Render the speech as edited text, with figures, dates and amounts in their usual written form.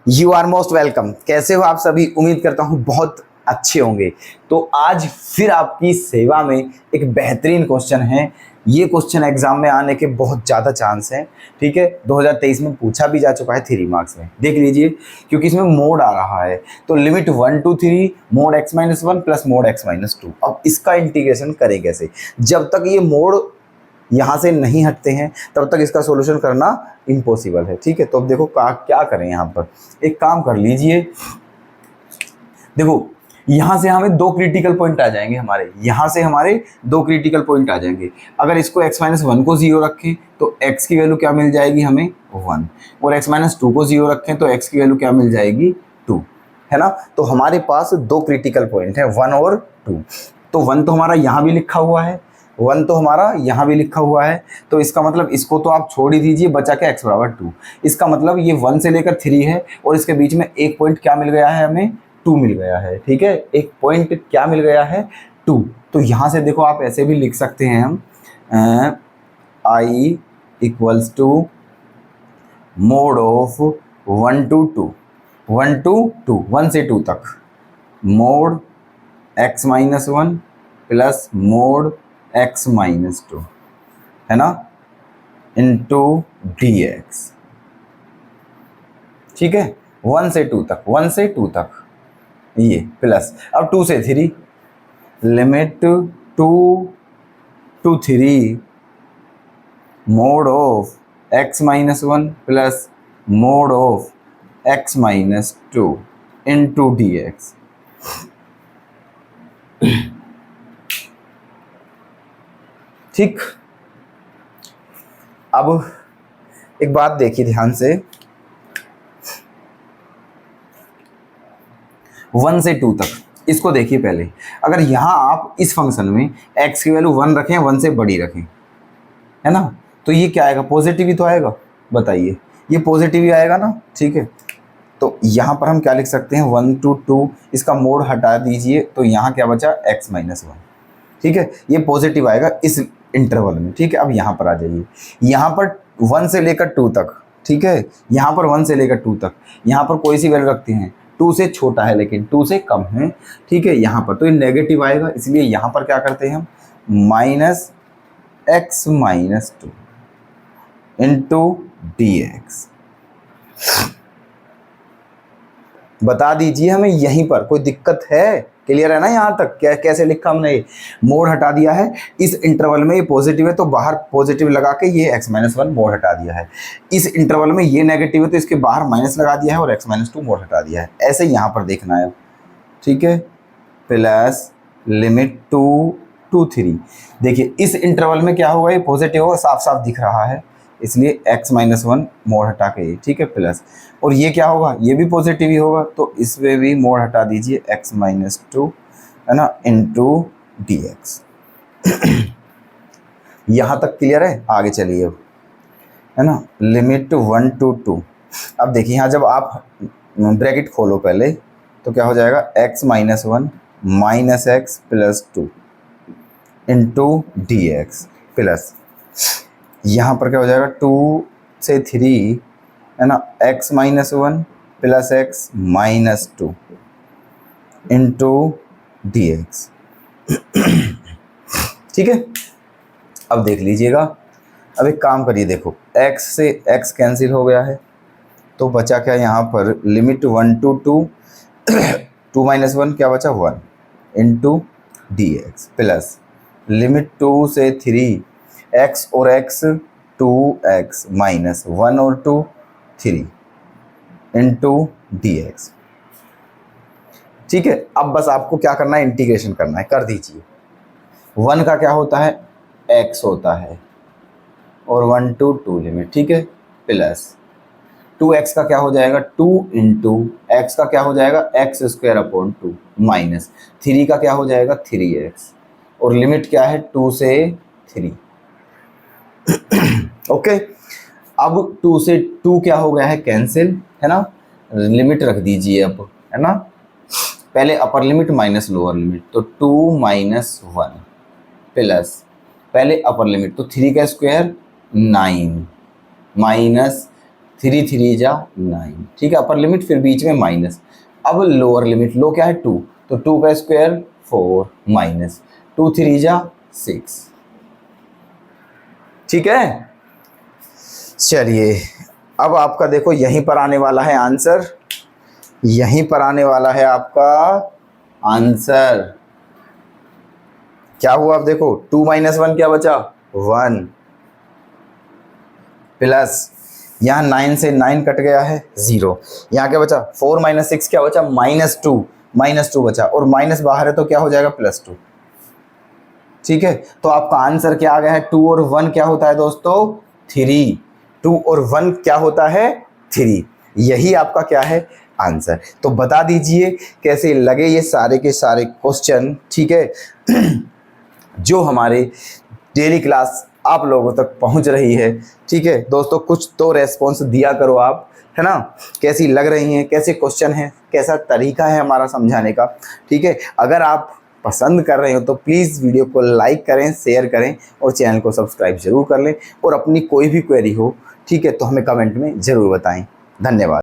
You are most welcome. कैसे हो आप सभी? उम्मीद करता हूँ बहुत अच्छे होंगे। तो आज फिर आपकी सेवा में एक बेहतरीन क्वेश्चन है। ये क्वेश्चन एग्जाम में आने के बहुत ज़्यादा चांस हैं। ठीक है, 2023 में पूछा भी जा चुका है 3 मार्क्स में। देख लीजिए, क्योंकि इसमें मोड आ रहा है। तो limit 1 to 3 mode x-1 plus mode x-2। अब इसका इंटीग्रेशन करें कैसे? जब तक ये मोड यहाँ से नहीं हटते हैं तब तक इसका सॉल्यूशन करना इम्पॉसिबल है। ठीक है, तो अब देखो क्या करें। यहाँ पर एक काम कर लीजिए, देखो यहाँ से हमें 2 क्रिटिकल पॉइंट आ जाएंगे। यहाँ से हमारे 2 क्रिटिकल पॉइंट आ जाएंगे। अगर इसको x-1 को 0 रखें तो x की वैल्यू क्या मिल जाएगी हमें? 1। और x-2 को 0 रखें तो x की वैल्यू क्या मिल जाएगी? 2, है ना। तो हमारे पास 2 क्रिटिकल पॉइंट है, 1 और 2। तो 1 तो हमारा यहाँ भी लिखा हुआ है, 1 तो हमारा यहाँ भी लिखा हुआ है। तो इसका मतलब इसको तो आप छोड़ ही दीजिए, बचा क्या? x=2। इसका मतलब ये 1 से लेकर 3 है और इसके बीच में एक पॉइंट क्या मिल गया है हमें? 2 मिल गया है। ठीक है, एक पॉइंट क्या मिल गया है? 2। तो यहाँ से देखो आप ऐसे भी लिख सकते हैं हम I = mode of 1 to 2, 1 to 2, 1 से 2 तक mode x-1 plus mode x-2, है ना, इंटू dx। ठीक है, 1 से 2 तक, 1 से 2 तक ये प्लस। अब 2 से 3 limit 2 to 3 mode of x-1 plus mode of x-2 into dx। ठीक, अब एक बात देखिए ध्यान से, 1 से 2 तक इसको देखिए पहले। अगर यहाँ आप इस फंक्शन में x की वैल्यू 1 रखें, 1 से बड़ी रखें, है ना, तो ये क्या आएगा? पॉजिटिव ही तो आएगा। बताइए, ये पॉजिटिव ही आएगा ना। ठीक है, तो यहाँ पर हम क्या लिख सकते हैं? 1 to 2, इसका मोड हटा दीजिए तो यहाँ क्या बचा? x-1। ठीक है, ये पॉजिटिव आएगा इस इंटरवल में। ठीक है, अब यहाँ पर आ जाइए, यहाँ पर 1 से लेकर 2 तक। ठीक है, यहाँ पर 1 से लेकर 2 तक, यहाँ पर कोई सी वैल्यू रखते हैं? 2 से छोटा है लेकिन 2 से कम है। ठीक है, यहाँ पर तो ये नेगेटिव आएगा, इसलिए यहाँ पर क्या करते हैं हम? -x-2 into dx। बता दीजिए हमें यहीं पर कोई दिक्कत है? क्लियर है ना यहाँ तक? कैसे लिखा हमने? मोड हटा दिया है इस इंटरवल में, ये पॉजिटिव है तो बाहर पॉजिटिव लगा के ये x-1 मोड हटा दिया है। इस इंटरवल में ये नेगेटिव है तो इसके बाहर माइनस लगा दिया है और x-2 मोड हटा दिया है। ऐसे यहाँ पर देखना है। ठीक है, प्लस लिमिट 2 to 3। देखिए इस इंटरवल में क्या होगा? ये पॉजिटिव होगा, साफ साफ दिख रहा है, इसलिए x-1 मोड हटा के ये। ठीक है, प्लस, और ये क्या होगा? ये भी पॉजिटिव ही होगा, तो इसमें भी मोड हटा दीजिए x-2, है ना, इंटू dx। यहाँ तक क्लियर है? आगे चलिए, है ना, लिमिट 1 to 2। अब देखिए यहाँ जब आप ब्रैकेट खोलो पहले तो क्या हो जाएगा? x-1 minus x plus 2 into dx plus, यहाँ पर क्या हो जाएगा? 2 से 3, है ना, x-1 plus x-2 into dx। ठीक है, अब देख लीजिएगा। अब एक काम करिए, देखो x से x कैंसिल हो गया है तो बचा क्या यहाँ पर? लिमिट 1 to 2, 2 - 1 क्या बचा? 1 इंटू dx प्लस लिमिट 2 से 3, x और x 2x माइनस 1 और 2 3 इंटू dx। ठीक है, अब बस आपको क्या करना है? इंटीग्रेशन करना है, कर दीजिए। 1 का क्या होता है? x होता है और 1 to 2 लिमिट। ठीक है, प्लस 2x का क्या हो जाएगा? 2 इंटू x का क्या हो जाएगा? x² / 2 माइनस 3 का क्या हो जाएगा? 3x, और लिमिट क्या है? 2 से 3। ओके, अब 2 से 2 क्या हो गया है? कैंसिल, है ना। लिमिट रख दीजिए अब, है ना, पहले upper limit minus lower limit, तो 2 - 1 प्लस पहले अपर लिमिट तो 3 का स्क्वायर 9 माइनस 3 3 जा 9, ठीक है, अपर लिमिट, फिर बीच में माइनस। अब लोअर लिमिट, लो क्या है 2, तो 2 का स्क्वायर 4 माइनस 2 3 जा 6, ठीक है। चलिए अब आपका देखो यहीं पर आने वाला है आंसर, यहीं पर आने वाला है आपका आंसर। क्या हुआ, आप देखो 2 माइनस 1 क्या बचा 1, प्लस यहाँ 9 से 9 कट गया है 0, यहाँ क्या बचा 4 माइनस 6 क्या बचा -2 बचा, और माइनस बाहर है तो क्या हो जाएगा +2, ठीक है। तो आपका आंसर क्या आ गया है, 2 और 1 क्या होता है दोस्तों 3, 2 और 1 क्या होता है 3, यही आपका क्या है आंसर। तो बता दीजिए कैसे लगे ये सारे के सारे क्वेश्चन, ठीक है, जो हमारे डेली क्लास आप लोगों तक पहुंच रही है, ठीक है दोस्तों। कुछ तो रेस्पॉन्स दिया करो आप, है ना, कैसी लग रही हैं, कैसे क्वेश्चन हैं, कैसा तरीका है हमारा समझाने का, ठीक है। अगर आप पसंद कर रहे हो तो प्लीज़ वीडियो को लाइक करें, शेयर करें और चैनल को सब्सक्राइब जरूर कर लें, और अपनी कोई भी क्वेरी हो, ठीक है, तो हमें कमेंट में ज़रूर बताएं। धन्यवाद।